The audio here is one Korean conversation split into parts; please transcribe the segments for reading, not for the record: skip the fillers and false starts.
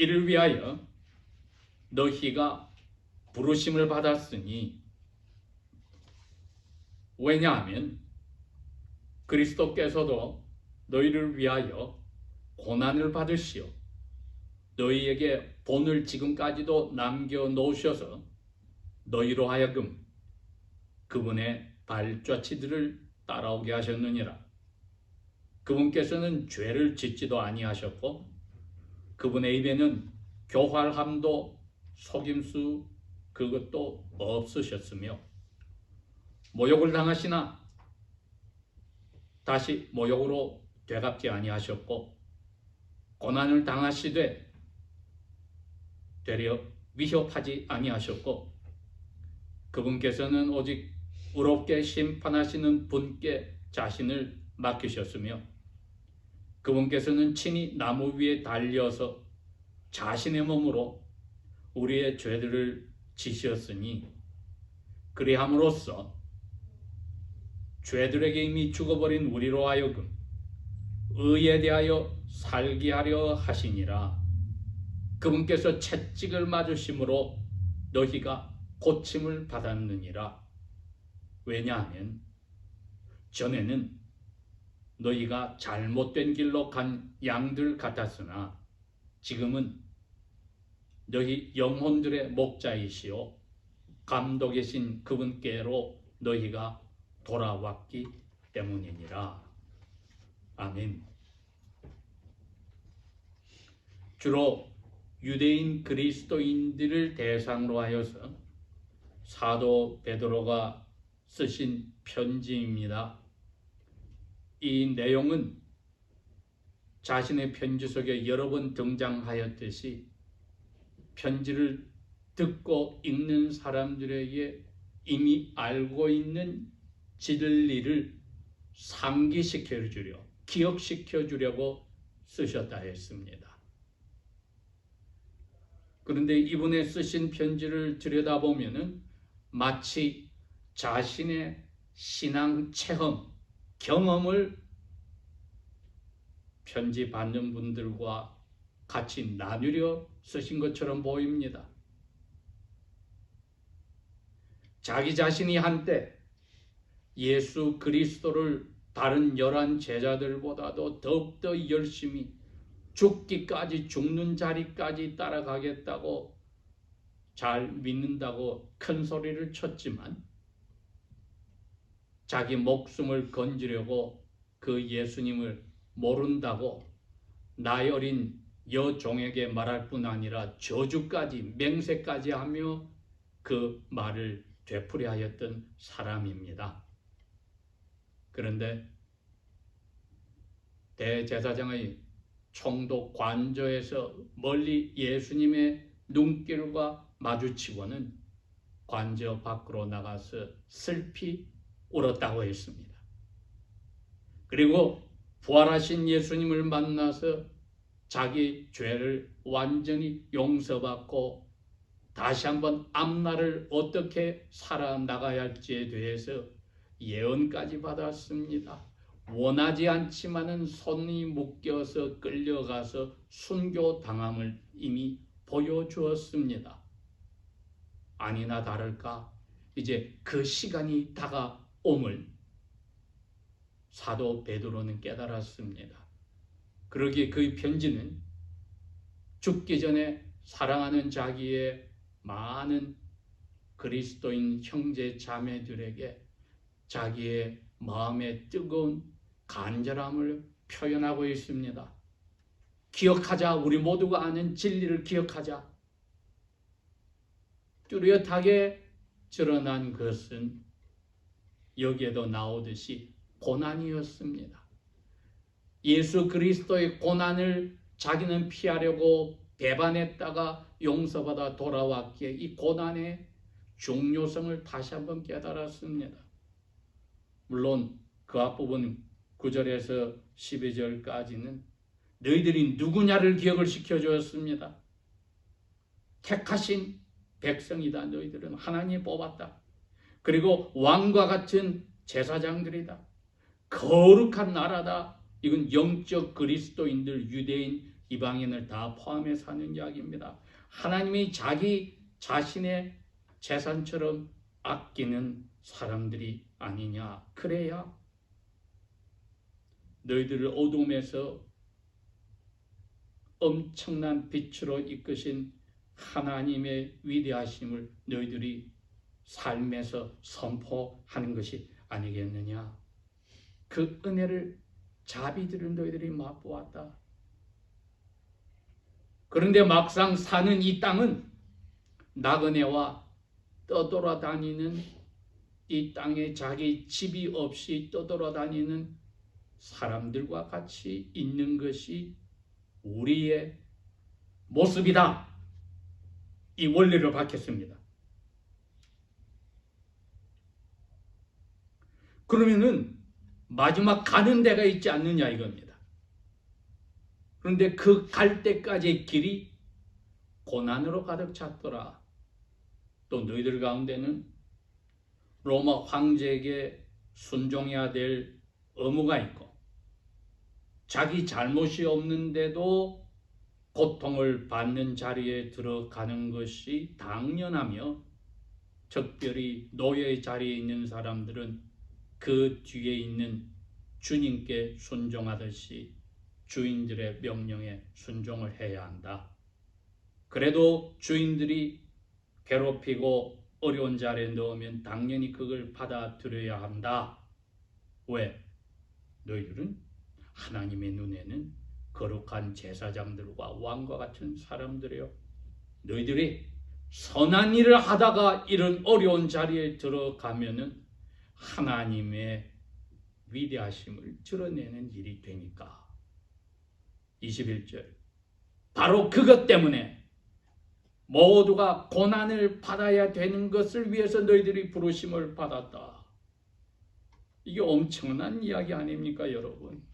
이를 위하여 너희가 부르심을 받았으니, 왜냐하면 그리스도께서도 너희를 위하여 고난을 받으시어 너희에게 본을 지금까지도 남겨놓으셔서 너희로 하여금 그분의 발자취들을 따라오게 하셨느니라. 그분께서는 죄를 짓지도 아니하셨고 그분의 입에는 교활함도 속임수 그것도 없으셨으며, 모욕을 당하시나 다시 모욕으로 되갚지 아니하셨고, 고난을 당하시되 되려 위협하지 아니하셨고, 그분께서는 오직 의롭게 심판하시는 분께 자신을 맡기셨으며, 그분께서는 친히 나무 위에 달려서 자신의 몸으로 우리의 죄들을 지셨으니, 그리함으로써 죄들에게 이미 죽어버린 우리로 하여금 의에 대하여 살게 하려 하시니라. 그분께서 채찍을 맞으심으로 너희가 고침을 받았느니라. 왜냐하면 전에는 너희가 잘못된 길로 간 양들 같았으나 지금은 너희 영혼들의 목자이시오 감독이신 그분께로 너희가 돌아왔기 때문이니라. 아멘. 주로 유대인 그리스도인들을 대상으로 하여서 사도 베드로가 쓰신 편지입니다. 이 내용은 자신의 편지 속에 여러 번 등장하였듯이 편지를 듣고 읽는 사람들에게 이미 알고 있는 진리를 상기시켜 주려, 기억시켜 주려고 쓰셨다 했습니다. 그런데 이분의 쓰신 편지를 들여다보면은 마치 자신의 신앙 체험, 경험을 편지 받는 분들과 같이 나누려 쓰신 것처럼 보입니다. 자기 자신이 한때 예수 그리스도를 다른 11 제자들보다도 더욱더 열심히 죽기까지, 죽는 자리까지 따라가겠다고, 잘 믿는다고 큰 소리를 쳤지만 자기 목숨을 건지려고 그 예수님을 모른다고 나이 어린 여종에게 말할 뿐 아니라 저주까지, 맹세까지 하며 그 말을 되풀이 하였던 사람입니다. 그런데 대제사장의 총독 관저에서 멀리 예수님의 눈길과 마주치고는 관저 밖으로 나가서 슬피 울었다고 했습니다. 그리고 부활하신 예수님을 만나서 자기 죄를 완전히 용서받고 다시 한번 앞날을 어떻게 살아나가야 할지에 대해서 예언까지 받았습니다. 원하지 않지만은 손이 묶여서 끌려가서 순교당함을 이미 보여주었습니다. 아니나 다를까 이제 그 시간이 다가옴을 사도 베드로는 깨달았습니다. 그러기에 그 편지는 죽기 전에 사랑하는 자기의 많은 그리스도인 형제 자매들에게 자기의 마음의 뜨거운 간절함을 표현하고 있습니다. 기억하자. 우리 모두가 아는 진리를 기억하자. 뚜렷하게 드러난 것은 여기에도 나오듯이 고난이었습니다. 예수 그리스도의 고난을 자기는 피하려고 배반했다가 용서받아 돌아왔기에 이 고난의 중요성을 다시 한번 깨달았습니다. 물론 그 앞부분 9절에서 12절까지는 너희들이 누구냐를 기억을 시켜주었습니다. 택하신 백성이다. 너희들은 하나님이 뽑았다. 그리고 왕과 같은 제사장들이다. 거룩한 나라다. 이건 영적 그리스도인들, 유대인 이방인을 다 포함해 사는 이야기입니다. 하나님이 자기 자신의 재산처럼 아끼는 사람들이 아니냐. 그래야 너희들을 어둠에서 엄청난 빛으로 이끄신 하나님의 위대하심을 너희들이 삶에서 선포하는 것이 아니겠느냐. 그 은혜를 자비들은 너희들이 맛보았다. 그런데 막상 사는 이 땅은 나그네와 떠돌아다니는, 이 땅에 자기 집이 없이 떠돌아다니는 사람들과 같이 있는 것이 우리의 모습이다. 이 원리를 밝혔습니다. 그러면은 마지막 가는 데가 있지 않느냐 이겁니다. 그런데 그 갈 때까지의 길이 고난으로 가득 찼더라. 또 너희들 가운데는 로마 황제에게 순종해야 될 의무가 있고, 자기 잘못이 없는데도 고통을 받는 자리에 들어가는 것이 당연하며, 특별히 노예의 자리에 있는 사람들은 그 뒤에 있는 주님께 순종하듯이 주인들의 명령에 순종을 해야 한다. 그래도 주인들이 괴롭히고 어려운 자리에 넣으면 당연히 그걸 받아들여야 한다. 왜? 너희들은 하나님의 눈에는 거룩한 제사장들과 왕과 같은 사람들이요. 너희들이 선한 일을 하다가 이런 어려운 자리에 들어가면은 하나님의 위대하심을 드러내는 일이 되니까. 21절. 바로 그것 때문에 모두가 고난을 받아야 되는 것을 위해서 너희들이 부르심을 받았다. 이게 엄청난 이야기 아닙니까, 여러분?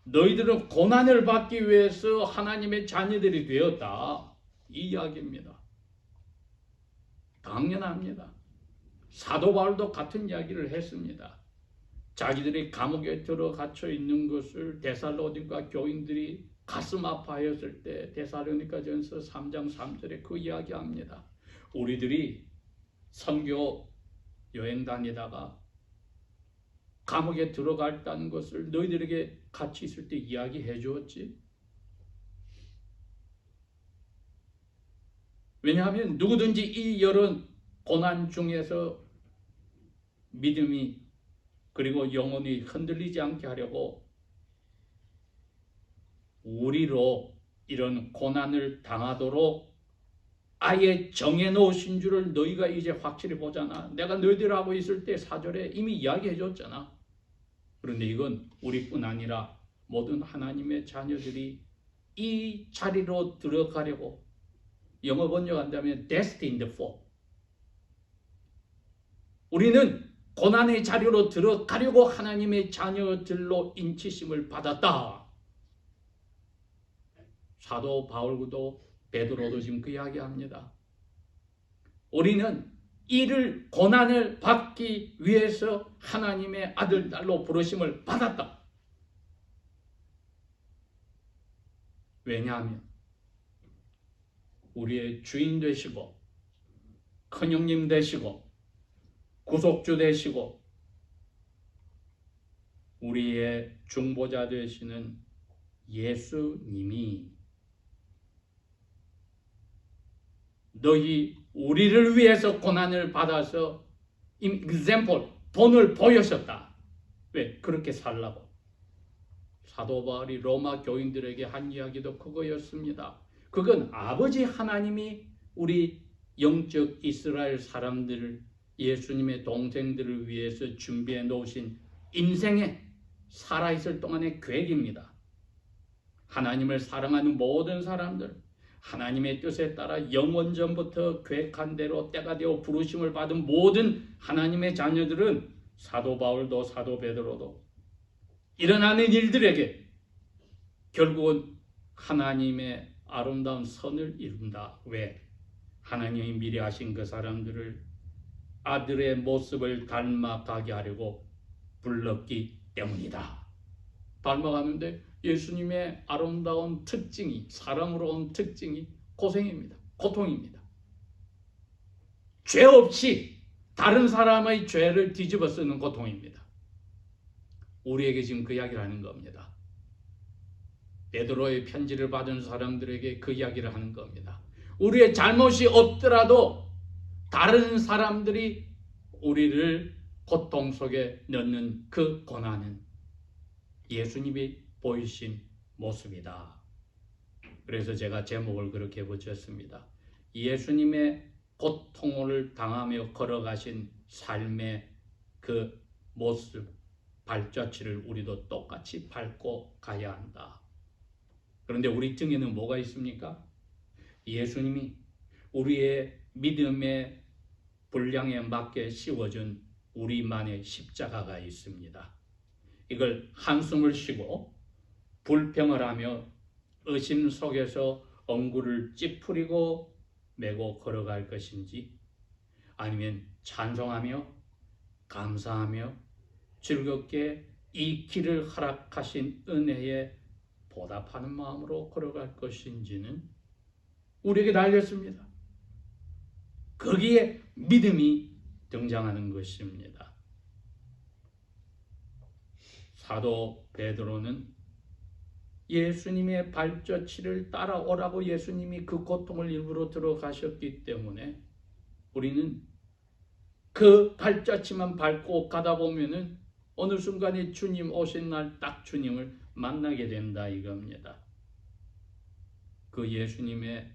너희들은 고난을 받기 위해서 하나님의 자녀들이 되었다. 이 이야기입니다. 당연합니다. 사도 바울도 같은 이야기를 했습니다. 자기들이 감옥에 들어 갇혀 있는 것을 데살로니가 교인들이 가슴 아파했을 때 데살로니가전서 3장 3절에 그 이야기합니다. 우리들이 선교 여행 다니다가 감옥에 들어갔다는 것을 너희들에게 같이 있을 때 이야기해 주었지. 왜냐하면 누구든지 이 여러 고난 중에서 믿음이 그리고 영혼이 흔들리지 않게 하려고 우리로 이런 고난을 당하도록 아예 정해놓으신 줄을 너희가 이제 확실히 보잖아. 내가 너희들하고 있을 때 4절에 이미 이야기해 줬잖아. 그런데 이건 우리뿐 아니라 모든 하나님의 자녀들이 이 자리로 들어가려고, 영어 번역한다면 destined for, 우리는 고난의 자리로 들어가려고 하나님의 자녀들로 인치심을 받았다. 사도 바울도 베드로도 지금 그 이야기합니다. 우리는 이를 고난을 받기 위해서 하나님의 아들, 딸로 부르심을 받았다. 왜냐하면 우리의 주인 되시고 큰형님 되시고 구속주 되시고 우리의 중보자 되시는 예수님이 너희 우리를 위해서 고난을 받아서 example, 본을 보여셨다. 왜? 그렇게 살라고. 사도 바울이 로마 교인들에게 한 이야기도 그거였습니다. 그건 아버지 하나님이 우리 영적 이스라엘 사람들을, 예수님의 동생들을 위해서 준비해 놓으신 인생에 살아있을 동안의 계획입니다. 하나님을 사랑하는 모든 사람들, 하나님의 뜻에 따라 영원전부터 계획한 대로 때가 되어 부르심을 받은 모든 하나님의 자녀들은 사도 바울도 사도 베드로도 일어나는 일들에게 결국은 하나님의 아름다운 선을 이룬다. 왜? 하나님이 미리 하신 그 사람들을 아들의 모습을 닮아가게 하려고 불렀기 때문이다. 닮아가는데 예수님의 아름다운 특징이, 사람으로 온 특징이 고생입니다. 고통입니다. 죄 없이 다른 사람의 죄를 뒤집어 쓰는 고통입니다. 우리에게 지금 그 이야기를 하는 겁니다. 베드로의 편지를 받은 사람들에게 그 이야기를 하는 겁니다. 우리의 잘못이 없더라도 다른 사람들이 우리를 고통 속에 넣는 그 고난은 예수님이 보이신 모습이다. 그래서 제가 제목을 그렇게 붙였습니다. 예수님의 고통을 당하며 걸어가신 삶의 그 모습, 발자취를 우리도 똑같이 밟고 가야 한다. 그런데 우리 등에는 뭐가 있습니까? 예수님이 우리의 믿음의 분량에 맞게 씌워준 우리만의 십자가가 있습니다. 이걸 한숨을 쉬고 불평을 하며 의심 속에서 엉구를 찌푸리고 메고 걸어갈 것인지, 아니면 찬송하며 감사하며 즐겁게 이 길을 허락하신 은혜에 보답하는 마음으로 걸어갈 것인지는 우리에게 달렸습니다. 거기에 믿음이 등장하는 것입니다. 사도 베드로는 예수님의 발자취를 따라오라고 예수님이 그 고통을 일부러 들어가셨기 때문에 우리는 그 발자취만 밟고 가다 보면은 어느 순간에 주님 오신 날 딱 주님을 만나게 된다 이겁니다. 그 예수님의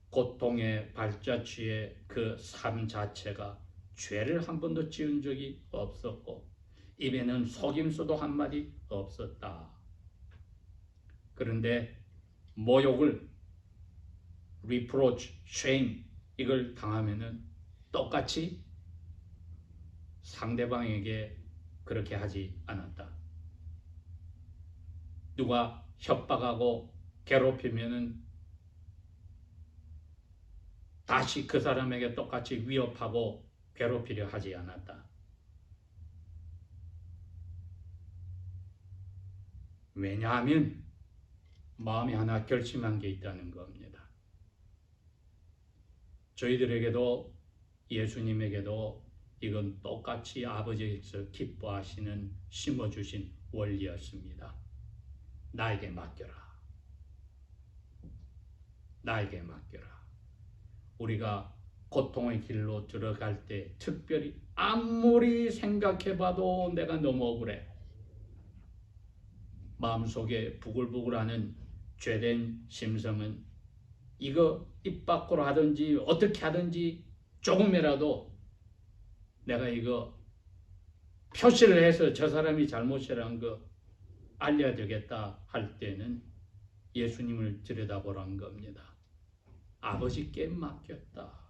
고통의 발자취의 그 삶 자체가 죄를 한 번도 지은 적이 없었고 입에는 속임수도 한마디 없었다. 그런데 모욕을, reproach, shame 이걸 당하면은 똑같이 상대방에게 그렇게 하지 않았다. 누가 협박하고 괴롭히면은 다시 그 사람에게 똑같이 위협하고 괴롭히려 하지 않았다. 왜냐하면 마음에 하나 결심한 게 있다는 겁니다. 저희들에게도 예수님에게도 이건 똑같이 아버지께서 기뻐하시는 심어주신 원리였습니다. 나에게 맡겨라. 나에게 맡겨라. 우리가 고통의 길로 들어갈 때 특별히 아무리 생각해봐도 내가 너무 억울해. 마음속에 부글부글하는 죄된 심성은 이거 입 밖으로 하든지 어떻게 하든지 조금이라도 내가 이거 표시를 해서 저 사람이 잘못이라는 거 알려야 되겠다 할 때는 예수님을 들여다보라는 겁니다. 아버지께 맡겼다.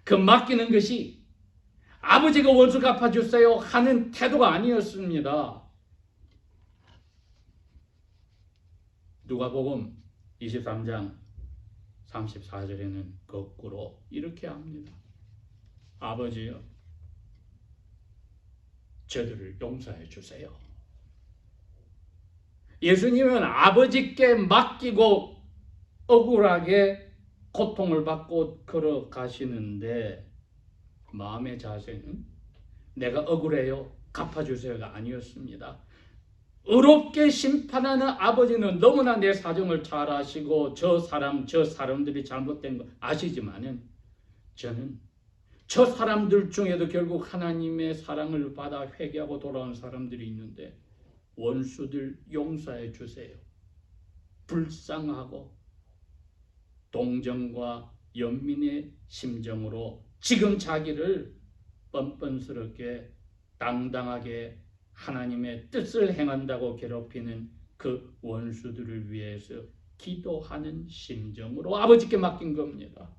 그 맡기는 것이 아버지가 원수 갚아주세요 하는 태도가 아니었습니다. 누가복음 23장 34절에는 거꾸로 이렇게 합니다. 아버지여, 저들을 용서해 주세요. 예수님은 아버지께 맡기고 억울하게 고통을 받고 걸어가시는데 마음의 자세는 내가 억울해요, 갚아주세요가 아니었습니다. 의롭게 심판하는 아버지는 너무나 내 사정을 잘 아시고 저 사람들이 잘못된 거 아시지만은 저는 저 사람들 중에도 결국 하나님의 사랑을 받아 회개하고 돌아온 사람들이 있는데 원수들 용서해 주세요. 불쌍하고 동정과 연민의 심정으로 지금 자기를 뻔뻔스럽게 당당하게 하나님의 뜻을 행한다고 괴롭히는 그 원수들을 위해서 기도하는 심정으로 아버지께 맡긴 겁니다.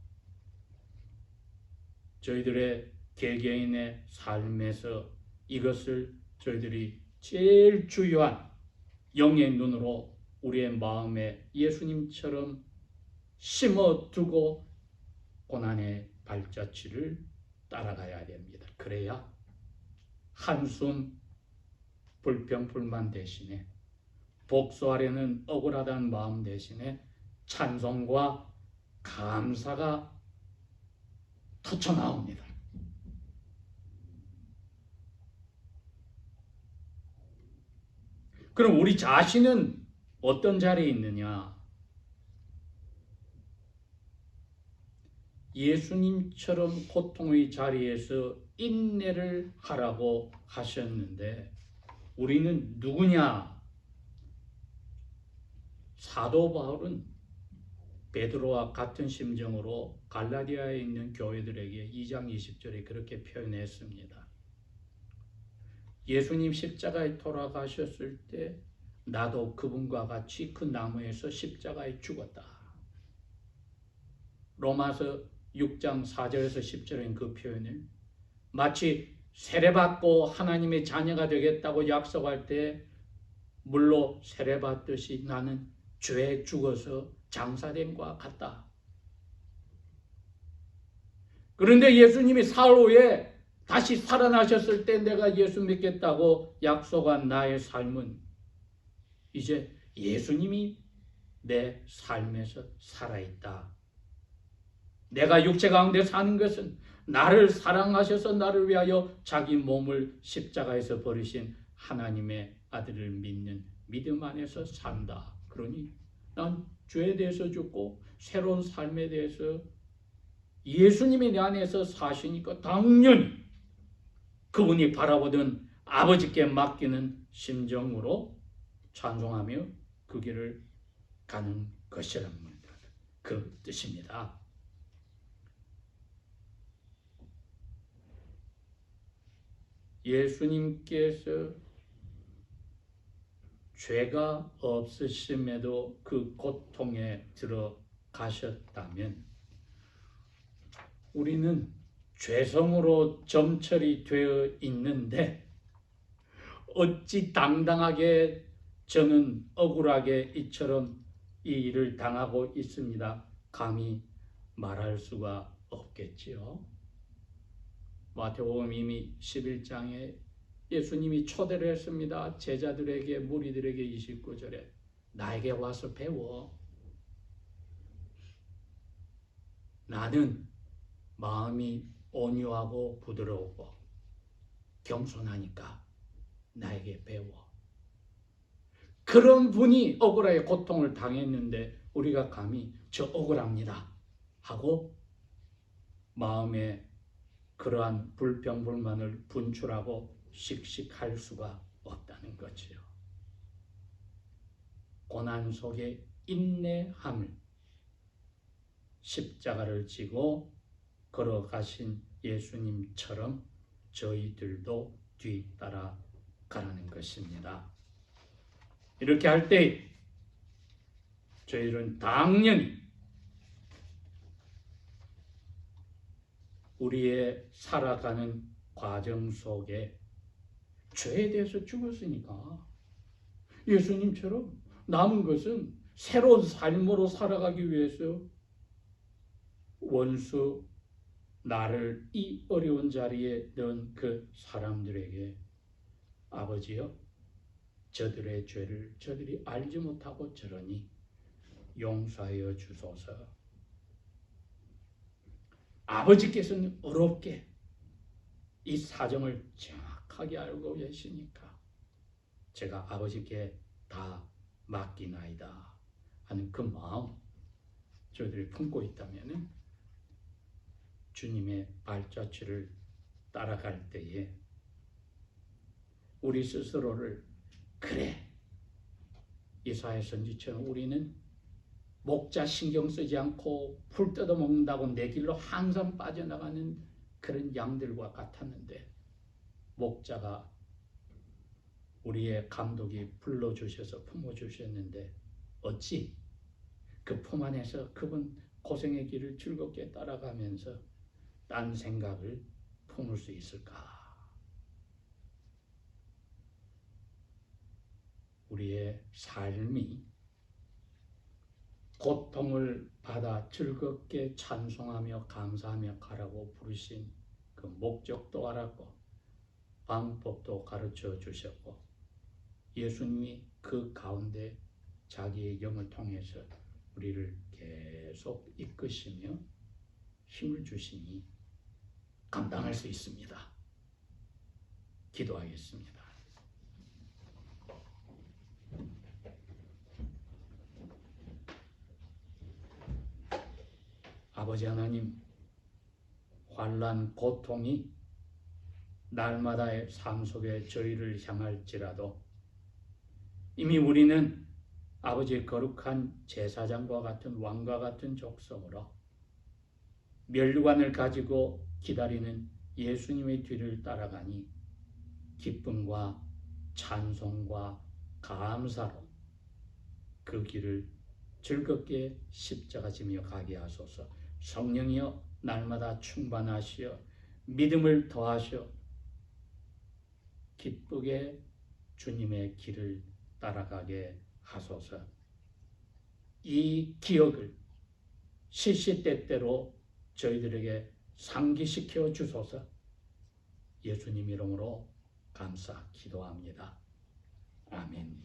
저희들의 개개인의 삶에서 이것을 저희들이 제일 중요한 영의 눈으로 우리의 마음에 예수님처럼 심어두고 고난의 발자취를 따라가야 됩니다. 그래야 한숨 불평불만 대신에 복수하려는 억울하다는 마음 대신에 찬송과 감사가 터쳐나옵니다. 그럼 우리 자신은 어떤 자리에 있느냐? 예수님처럼 고통의 자리에서 인내를 하라고 하셨는데 우리는 누구냐? 사도 바울은 베드로와 같은 심정으로 갈라디아에 있는 교회들에게 2장 20절에 그렇게 표현했습니다. 예수님 십자가에 돌아가셨을 때 나도 그분과 같이 그 나무에서 십자가에 죽었다. 로마서 6장 4절에서 10절인 그 표현을 마치 세례받고 하나님의 자녀가 되겠다고 약속할 때 물로 세례받듯이 나는 죄에 죽어서 장사됨과 같다. 그런데 예수님이 사흘 후에 다시 살아나셨을 때 내가 예수 믿겠다고 약속한 나의 삶은 이제 예수님이 내 삶에서 살아있다. 내가 육체 가운데 사는 것은 나를 사랑하셔서 나를 위하여 자기 몸을 십자가에서 버리신 하나님의 아들을 믿는 믿음 안에서 산다. 그러니 난 죄에 대해서 죽고 새로운 삶에 대해서 예수님이 내 안에서 사시니까 당연히 그분이 바라보던 아버지께 맡기는 심정으로 찬송하며 그 길을 가는 것이란 말입니다. 그 뜻입니다. 예수님께서 죄가 없으심에도 그 고통에 들어가셨다면 우리는 죄성으로 점철이 되어 있는데 어찌 당당하게 저는 억울하게 이처럼 이 일을 당하고 있습니다. 감히 말할 수가 없겠지요. 마태복음 이미 11장에 예수님이 초대를 했습니다. 제자들에게 무리들에게 29절에 나에게 와서 배워. 나는 마음이 온유하고 부드러우고 겸손하니까 나에게 배워. 그런 분이 억울하게 고통을 당했는데 우리가 감히 저 억울합니다 하고 마음에 그러한 불평불만을 분출하고 씩씩할 수가 없다는 거지요. 고난 속에 인내함을 십자가를 지고 걸어가신 예수님처럼 저희들도 뒤따라 가라는 것입니다. 이렇게 할 때 저희들은 당연히 우리의 살아가는 과정 속에 죄에 대해서 죽었으니까 예수님처럼 남은 것은 새로운 삶으로 살아가기 위해서 원수 나를 이 어려운 자리에 넣은 그 사람들에게 아버지여 저들의 죄를 저들이 알지 못하고 저러니 용서하여 주소서. 아버지께서는 어렵게 이 사정을 정확하게 알고 계시니까 제가 아버지께 다 맡기나이다 하는 그 마음 저희들이 품고 있다면 주님의 발자취를 따라갈 때에 우리 스스로를 그래 이사야 선지처럼 우리는 목자 신경 쓰지 않고 풀 뜯어 먹는다고 내 길로 항상 빠져나가는 그런 양들과 같았는데 목자가 우리의 감독이 불러주셔서 품어주셨는데 어찌 그 품 안에서 그분 고생의 길을 즐겁게 따라가면서 딴 생각을 품을 수 있을까? 우리의 삶이 고통을 받아 즐겁게 찬송하며 감사하며 가라고 부르신 그 목적도 알았고 방법도 가르쳐 주셨고 예수님이 그 가운데 자기의 영을 통해서 우리를 계속 이끄시며 힘을 주시니 감당할 수 있습니다. 기도하겠습니다. 아버지 하나님, 환난, 고통이 날마다의 삶 속에 저희를 향할지라도 이미 우리는 아버지의 거룩한 제사장과 같은 왕과 같은 족속으로 멸관을 가지고 기다리는 예수님의 뒤를 따라가니 기쁨과 찬송과 감사로 그 길을 즐겁게 십자가 지며 가게 하소서. 성령이여 날마다 충만하시어 믿음을 더하시어 기쁘게 주님의 길을 따라가게 하소서. 이 기억을 시시때때로 저희들에게 상기시켜 주소서. 예수님 이름으로 감사 기도합니다. 아멘.